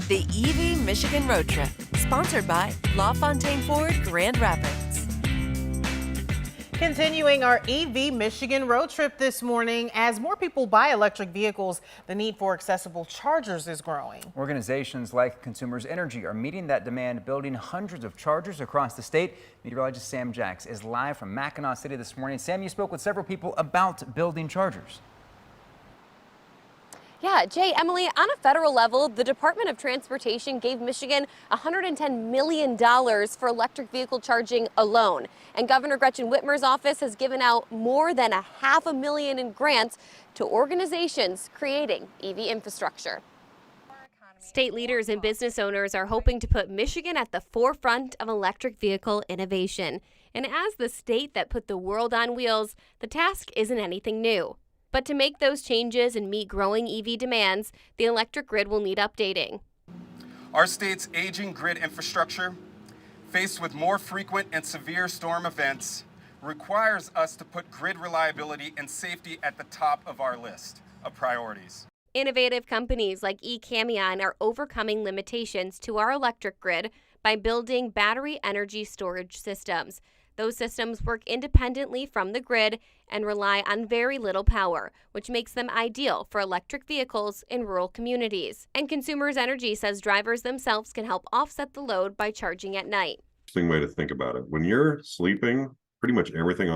The EV Michigan Road Trip, sponsored by LaFontaine Ford Grand Rapids. Continuing our EV Michigan road trip this morning, as more people buy electric vehicles, the need for accessible chargers is growing. Organizations like Consumers Energy are meeting that demand, building hundreds of chargers across the state. Meteorologist Sam Jacks is live from Mackinac City this morning. Sam, you spoke with several people about building chargers. Yeah, Jay, Emily, on a federal level, the Department of Transportation gave Michigan $110 million for electric vehicle charging alone. And Governor Gretchen Whitmer's office has given out more than $500,000 in grants to organizations creating EV infrastructure. State leaders and business owners are hoping to put Michigan at the forefront of electric vehicle innovation. And as the state that put the world on wheels, the task isn't anything new. But to make those changes and meet growing EV demands, the electric grid will need updating. Our state's aging grid infrastructure, faced with more frequent and severe storm events, requires us to put grid reliability and safety at the top of our list of priorities. Innovative companies like eCamion are overcoming limitations to our electric grid by building battery energy storage systems. Those systems work independently from the grid and rely on very little power, which makes them ideal for electric vehicles in rural communities. And Consumers Energy says drivers themselves can help offset the load by charging at night. Interesting way to think about it. When you're sleeping, pretty much everything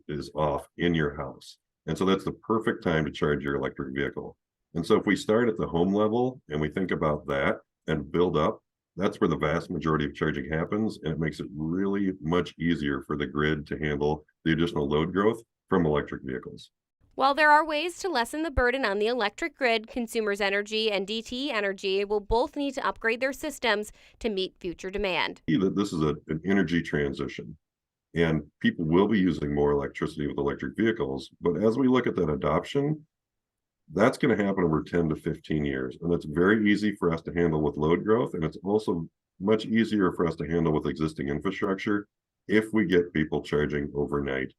is off in your house. And so that's the perfect time to charge your electric vehicle. And so if we start at the home level and we think about that and build up, that's where the vast majority of charging happens, and it makes it really much easier for the grid to handle the additional load growth from electric vehicles. While there are ways to lessen the burden on the electric grid, Consumers Energy and DTE Energy will both need to upgrade their systems to meet future demand. This is an energy transition, and people will be using more electricity with electric vehicles. But as we look at that adoption, that's going to happen over 10 to 15 years. And that's very easy for us to handle with load growth. And it's also much easier for us to handle with existing infrastructure if we get people charging overnight.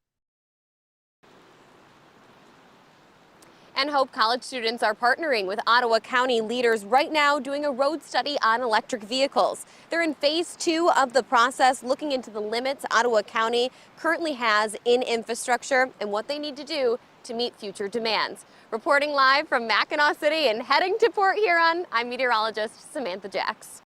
And Hope College students are partnering with Ottawa County leaders right now doing a road study on electric vehicles. They're in phase 2 of the process, looking into the limits Ottawa County currently has in infrastructure and what they need to do to meet future demands. Reporting live from Mackinac City and heading to Port Huron, I'm meteorologist Samantha Jacks.